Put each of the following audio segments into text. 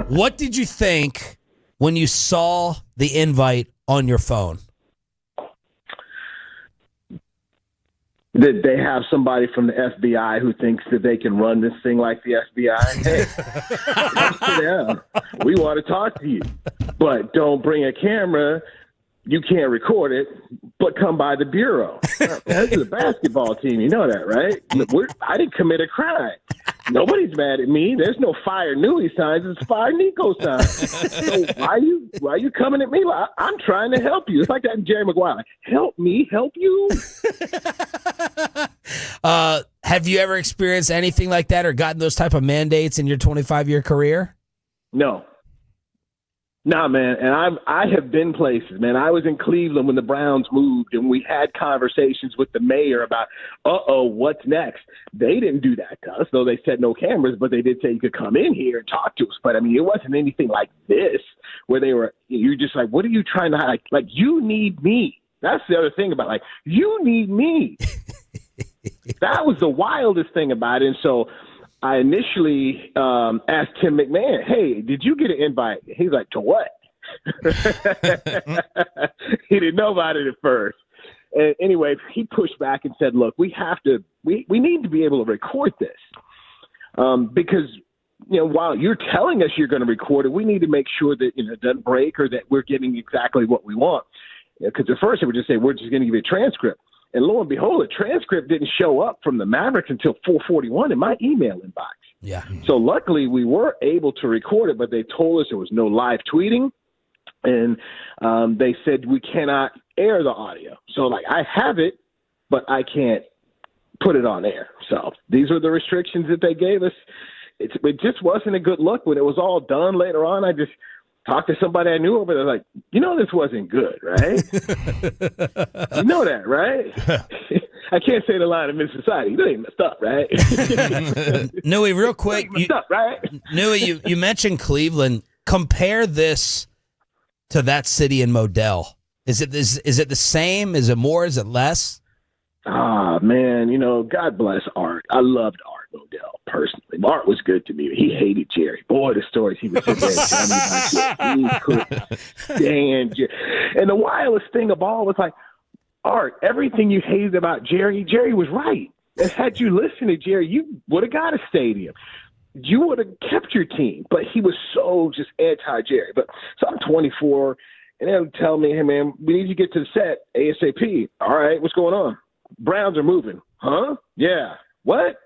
What did you think when you saw the invite on your phone? That they have somebody from the FBI who thinks that they can run this thing like the FBI. Hey, yeah, we want to talk to you, but don't bring a camera. You can't record it, but come by the bureau. This is a basketball team. You know that, right? I didn't commit a crime. Nobody's mad at me. There's no fire Newy signs. It's fire Nico signs. So why are you coming at me? I'm trying to help you. It's like that in Jerry Maguire. Help me help you. Have you ever experienced anything like that or gotten those type of mandates in your 25-year career? No. Nah, man, and I have been places, man. I was in Cleveland when the Browns moved, and we had conversations with the mayor about, what's next? They didn't do that to us, though they said no cameras, but they did say you could come in here and talk to us. But, I mean, it wasn't anything like this where you're just like, what are you trying to hide? Like, you need me. That's the other thing about, you need me. That was the wildest thing about it, and so I initially asked Tim McMahon, hey, did you get an invite? He's like, to what? He didn't know about it at first. And anyway, he pushed back and said, look, we need to be able to record this. Because, while you're telling us you're going to record it, we need to make sure that it doesn't break or that we're getting exactly what we want. Because at first they would just say, we're just going to give you a transcript. And lo and behold, the transcript didn't show up from the Mavericks until 4:41 in my email inbox. Yeah. So luckily we were able to record it, but they told us there was no live tweeting. And they said we cannot air the audio. So, I have it, but I can't put it on air. So these are the restrictions that they gave us. It just wasn't a good look. When it was all done later on, I just talked to somebody I knew over there, like, this wasn't good, right? You know that, right? I can't say the line of Miss Society. You ain't messed up, right? Newy, real quick. Messed up, right? Newy, you mentioned Cleveland. Compare this to that city in Modell. Is it the same? Is it more? Is it less? Ah, man, God bless Art. I loved Art Modell personally. Art was good to me. He hated Jerry. Boy, the stories he would sit there and tell me about Jerry. He couldn't stand Jerry. And the wildest thing of all was Art, everything you hated about Jerry was right. And had you listened to Jerry, you would have got a stadium. You would have kept your team. But he was so just anti-Jerry. So I'm 24, and they'll tell me, hey, man, we need you to get to the set ASAP. All right, what's going on? Browns are moving. Huh? Yeah. What?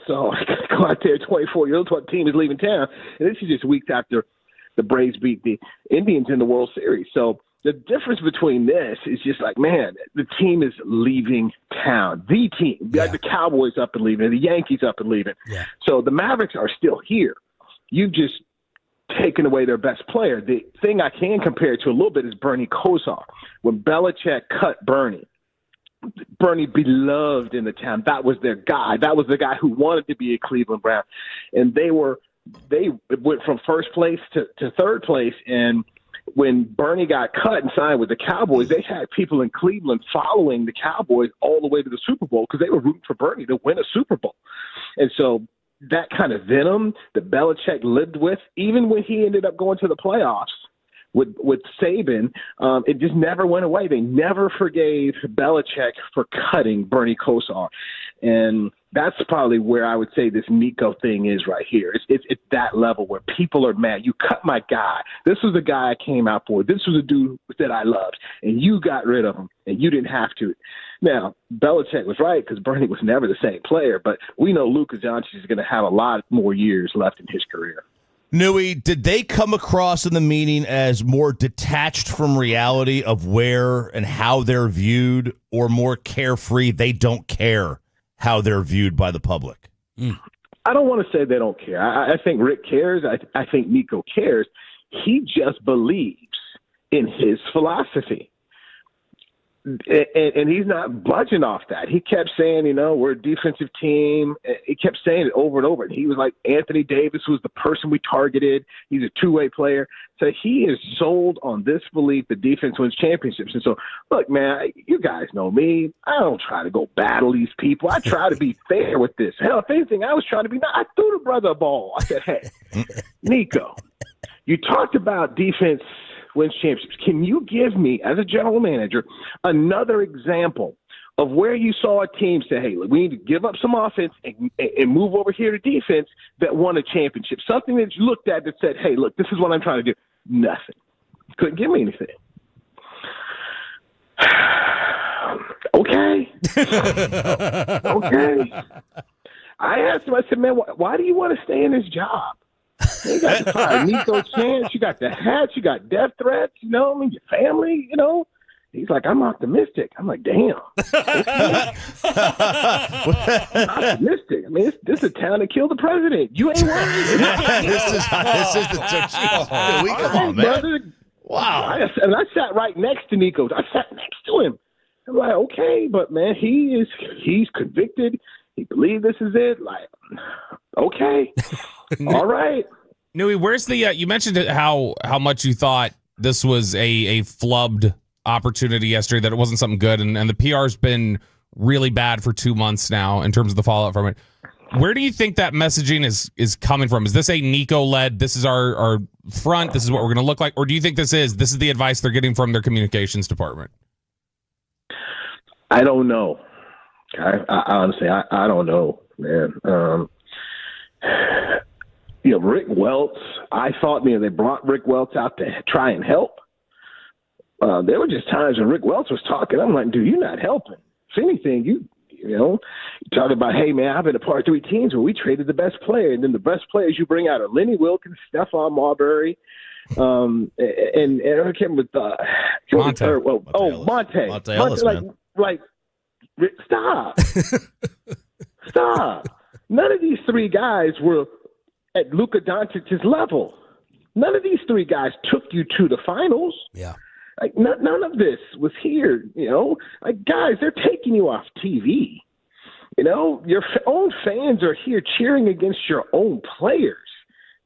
So I got to go out there, 24-year-old, what team is leaving town. And this is just weeks after the Braves beat the Indians in the World Series. So the difference between this is just man, the team is leaving town. The team. Yeah. The Cowboys up and leaving, the Yankees up and leaving. Yeah. So the Mavericks are still here. You've just taken away their best player. The thing I can compare it to a little bit is Bernie Kosar. When Belichick cut Bernie beloved in the town. That was their guy. That was the guy who wanted to be a Cleveland Brown. And they went from first place to third place. And when Bernie got cut and signed with the Cowboys, they had people in Cleveland following the Cowboys all the way to the Super Bowl because they were rooting for Bernie to win a Super Bowl. And so that kind of venom that Belichick lived with, even when he ended up going to the playoffs with Saban, it just never went away. They never forgave Belichick for cutting Bernie Kosar. And that's probably where I would say this Nico thing is right here. It's that level where people are mad. You cut my guy. This was the guy I came out for. This was a dude that I loved. And you got rid of him, and you didn't have to. Now, Belichick was right because Bernie was never the same player. But we know Luka Doncic is going to have a lot more years left in his career. Newy, did they come across in the meeting as more detached from reality of where and how they're viewed, or more carefree, they don't care how they're viewed by the public? I don't want to say they don't care. I think Rick cares. I think Nico cares. He just believes in his philosophy. And he's not budging off that. He kept saying, we're a defensive team. He kept saying it over and over. And he was like, Anthony Davis was the person we targeted. He's a two-way player. So he is sold on this belief that defense wins championships. And so, look, man, you guys know me. I don't try to go battle these people. I try to be fair with this. Hell, if anything, I was trying to be – I threw the brother a ball. I said, hey, Nico, You talked about defense wins championships. Can you give me, as a general manager, another example of where you saw a team say, hey, we need to give up some offense and move over here to defense that won a championship? Something that you looked at that said, hey, look, this is what I'm trying to do. Nothing. Couldn't give me anything. Okay. Okay. I asked him, I said, man, why do you want to stay in this job? You got the fire Nico chance, you got the hats, you got death threats, your family, He's like, I'm optimistic. I'm like, damn. Okay. I'm optimistic. I mean, this is a town that killed the president. You ain't worried. this is the come on, man. Brother. Wow. And I sat right next to Nico. I sat next to him. I'm like, okay, but man, he's convicted. He believes this is it. Like, okay. All right. Newy, where's the you mentioned how much you thought this was a flubbed opportunity yesterday, that it wasn't something good, and the PR's been really bad for 2 months now in terms of the fallout from it. Where do you think that messaging is coming from? Is this a Nico-led, this is our front, this is what we're going to look like? Or do you think this is the advice they're getting from their communications department? I don't know. I honestly, I don't know, man. Rick Welts, I thought, they brought Rick Welts out to try and help. There were just times when Rick Welts was talking, I'm like, dude, you're not helping. If anything, you talk about, hey, man, I've been a part of 3 teams where we traded the best player, and then the best players you bring out are Lenny Wilkins, Stephon Marbury, and Eric Kim with Monte. Monte Ellis, like, stop. Stop. None of these 3 guys were at Luka Doncic's level. None of these 3 guys took you to the finals. Yeah. Like, none of this was here, Like, guys, they're taking you off TV. Your own fans are here cheering against your own players.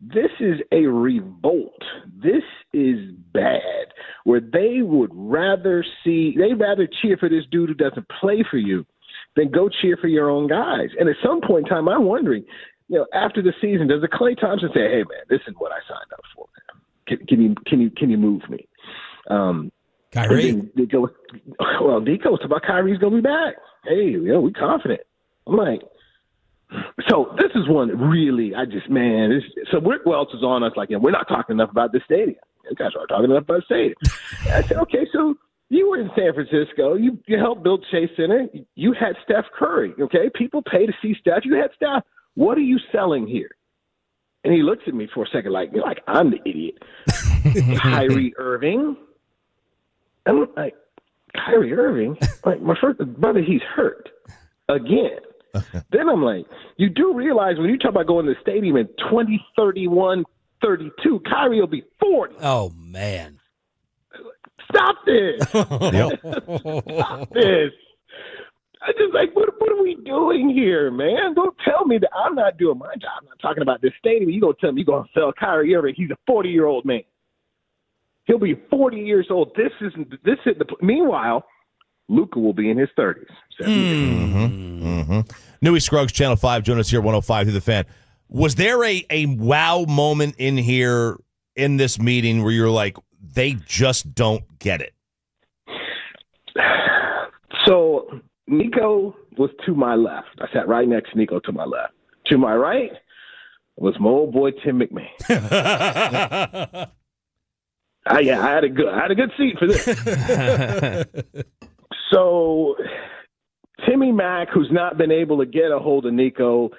This is a revolt. This is bad, where they'd rather cheer for this dude who doesn't play for you than go cheer for your own guys. And at some point in time, I'm wondering, after the season, does the Klay Thompson say, hey, man, this is what I signed up for, man. Can you move me? Kyrie. Nico was about Kyrie's going to be back. Hey, we confident. I'm like, so this is one that really, so Rick Welch is on us like, we're not talking enough about this stadium. You guys aren't talking enough about the stadium. I said, okay, so you were in San Francisco. You helped build Chase Center. You had Steph Curry, okay? People pay to see Steph. You had Steph. What are you selling here? And he looks at me for a second like I'm the idiot. Kyrie Irving. I'm like, Kyrie Irving? Like, my first brother, he's hurt again. Then I'm like, you do realize when you talk about going to the stadium in 2031, 32, Kyrie will be 40. Oh, man. Stop this. Stop this. I just like, what are we doing here, man? Don't tell me that I'm not doing my job. I'm not talking about this stadium. You're going to tell me you're going to sell Kyrie Irving. He's a 40-year-old man. He'll be 40 years old. Meanwhile, Luka will be in his 30s. Newy Scruggs, Channel 5, join us here, 105 through the Fan. Was there a wow moment in here in this meeting where you're like, they just don't get it? So Nico was to my left. I sat right next to Nico to my left. To my right was my old boy Tim McMahon. I had a good seat for this. So Timmy Mack, who's not been able to get a hold of Nico,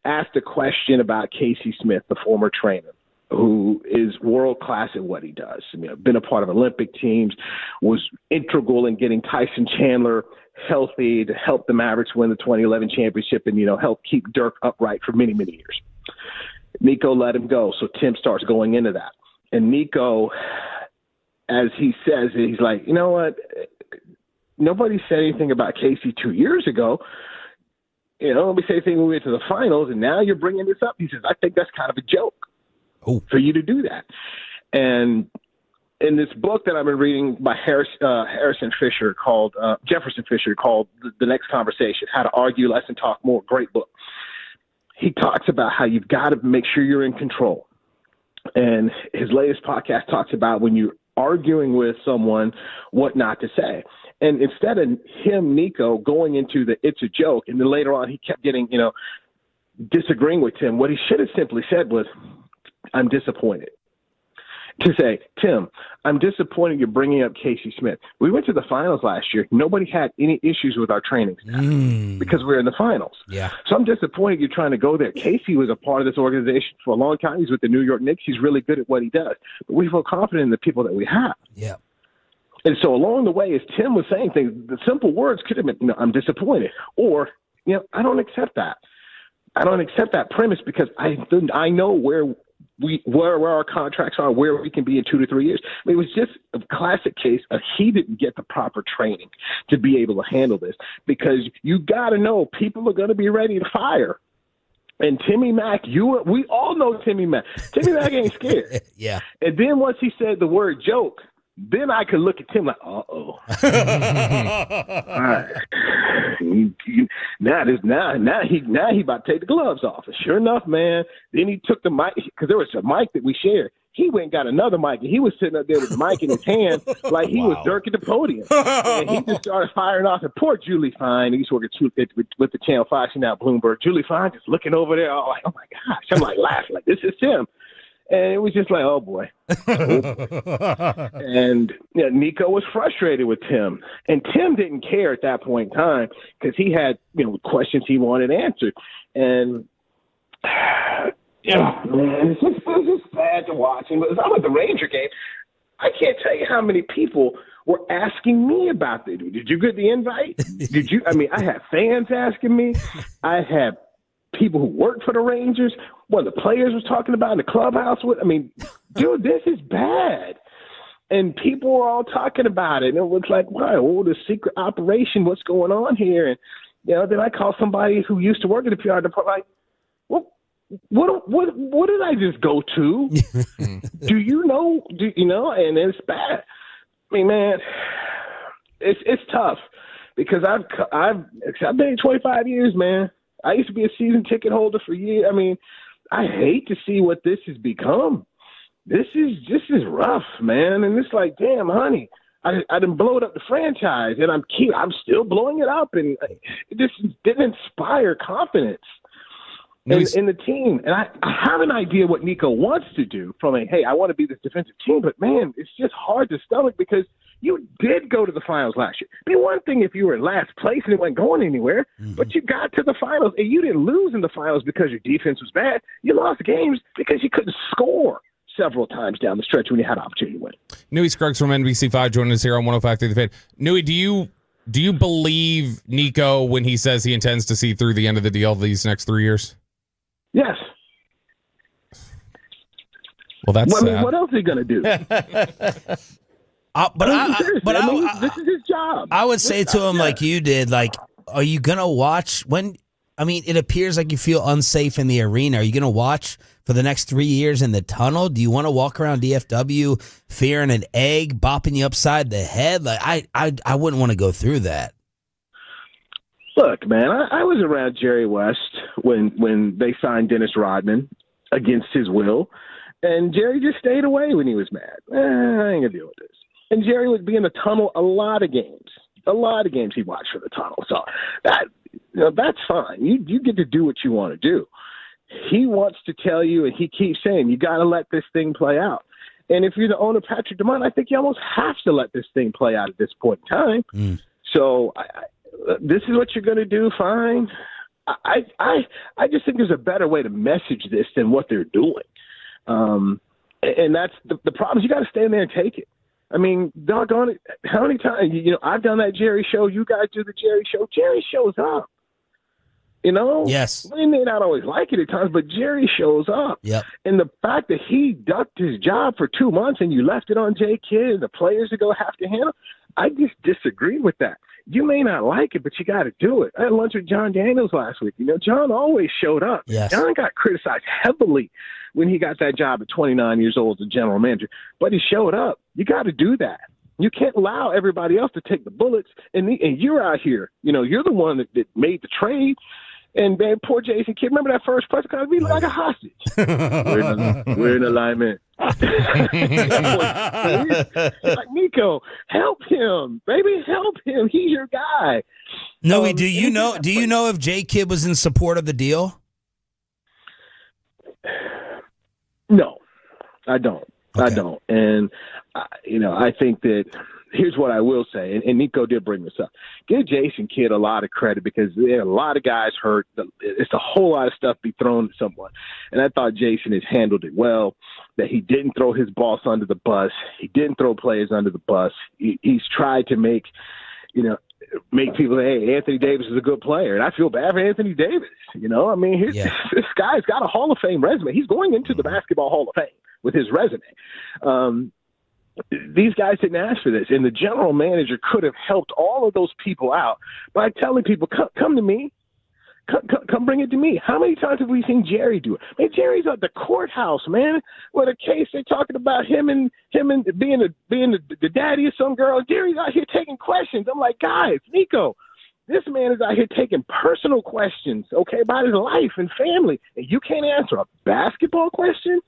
asked a question about Casey Smith, the former trainer, who is world class at what he does. Been a part of Olympic teams, was integral in getting Tyson Chandler healthy to help the Mavericks win the 2011 championship and, help keep Dirk upright for many, many years. Nico let him go. So Tim starts going into that. And Nico, as he says, he's like, you know what? Nobody said anything about Casey 2 years ago. Nobody said anything when we went to the finals, and now you're bringing this up. He says, I think that's kind of a joke for you to do that. And in this book that I've been reading by Jefferson Fisher called The Next Conversation, How to Argue Less and Talk More, great book. He talks about how you've got to make sure you're in control. And his latest podcast talks about when you're arguing with someone, what not to say. And instead of him, Nico, going into the it's a joke, and then later on he kept getting, disagreeing with Tim, what he should have simply said was, I'm disappointed. To say, Tim, I'm disappointed you're bringing up Casey Smith. We went to the finals last year. Nobody had any issues with our training staff because we were in the finals. Yeah. So I'm disappointed you're trying to go there. Casey was a part of this organization for a long time. He's with the New York Knicks. He's really good at what he does. But we feel confident in the people that we have. Yeah. And so along the way, as Tim was saying things, the simple words could have been, I'm disappointed. Or, I don't accept that. I don't accept that premise because I know where our contracts are, where we can be in 2 to 3 years. I mean, it was just a classic case of he didn't get the proper training to be able to handle this, because you got to know people are going to be ready to fire. And Timmy Mack, we all know Timmy Mack. Timmy Mack ain't scared. Yeah. And then once he said the word joke, then I could look at Tim like, uh-oh. All right. Now he about to take the gloves off. And sure enough, man, then he took the mic, because there was a mic that we shared. He went and got another mic, and he was sitting up there with the mic in his hand like he was Dirk at the podium. And he just started firing off. And poor Julie Fine, he used to work with the Channel 5, now Bloomberg. Julie Fine just looking over there, oh my gosh. I'm like laughing like, this is Tim. And it was just like, oh, boy. And Nico was frustrated with Tim. And Tim didn't care at that point in time because he had questions he wanted answered. And, man, it was just bad to watch. And as I'm at the Ranger game, I can't tell you how many people were asking me about this. Did you get the invite? Did you? I mean, I had fans asking me. I had people who worked for the Rangers. One of the players was talking about in the clubhouse. Dude, this is bad. And people were all talking about it. And it was like, wow, the secret operation, what's going on here? And, then I called somebody who used to work at the PR department, like, what did I just go to? Do you know? And it's bad. I mean, man, it's tough because I've been here 25 years, man. I used to be a season ticket holder for years. I mean, I hate to see what this has become. This is rough, man. And it's like, damn, honey, I done blowed up the franchise, and I'm still blowing it up, and it just didn't inspire confidence in the team. And I have an idea what Nico wants to do from hey, I want to be this defensive team, but man, it's just hard to stomach because you did go to the finals last year. It'd be one thing if you were in last place and it wasn't going anywhere, but you got to the finals, and you didn't lose in the finals because your defense was bad. You lost games because you couldn't score several times down the stretch when you had an opportunity to win. Newy Scruggs from NBC5 joining us here on 105.3 The Fan. Newy, do you believe Nico when he says he intends to see through the end of the deal these next 3 years? Yes. Well, that's sad. What else is he going to do? This is his job. I would say to him like you did, like, are you going to watch when – I mean, it appears like you feel unsafe in the arena. Are you going to watch for the next 3 years in the tunnel? Do you want to walk around DFW fearing an egg bopping you upside the head? Like, I wouldn't want to go through that. Look, man, I was around Jerry West when they signed Dennis Rodman against his will, and Jerry just stayed away when he was mad. I ain't going to deal with this. And Jerry would be in the tunnel a lot of games. A lot of games he watched for the tunnel. So that's fine. You get to do what you want to do. He wants to tell you, and he keeps saying, you got to let this thing play out. And if you're the owner, Patrick DeMont, I think you almost have to let this thing play out at this point in time. So this is what you're going to do, fine. I just think there's a better way to message this than what they're doing. And that's the problem is you got to stay in there and take it. I mean, doggone it, how many times, I've done that Jerry show. You guys do the Jerry show. Jerry shows up. Yes. We may not always like it at times, but Jerry shows up. Yep. And the fact that he ducked his job for 2 months and you left it on Jay Kidd and the players to go have to handle, I just disagree with that. You may not like it, but you got to do it. I had lunch with John Daniels last week. John always showed up. Yes. John got criticized heavily when he got that job at 29 years old as a general manager, but he showed up. You got to do that. You can't allow everybody else to take the bullets, and you're out here. You're the one that made the trade. And man, poor Jason Kidd. Remember that first press conference? We looked like a hostage. We're in alignment. He's like, Nico, help him, baby, help him. He's your guy. No, do you know if J Kidd was in support of the deal? No, I don't. Okay. I don't. And I think that here's what I will say, and Nico did bring this up. Give Jason Kidd a lot of credit because there are a lot of guys hurt. It's a whole lot of stuff be thrown at someone. And I thought Jason has handled it well, that he didn't throw his boss under the bus. He didn't throw players under the bus. He's tried to make people say, hey, Anthony Davis is a good player. And I feel bad for Anthony Davis. I mean, this guy's got a Hall of Fame resume. He's going into the Basketball Hall of Fame with his resume. These guys didn't ask for this, and the general manager could have helped all of those people out by telling people, come to me. Come bring it to me. How many times have we seen Jerry do it? Man, Jerry's at the courthouse, man, with a case. They're talking about him and being the daddy of some girl. Jerry's out here taking questions. I'm like, guys, Nico, this man is out here taking personal questions, okay, about his life and family, and you can't answer a basketball question?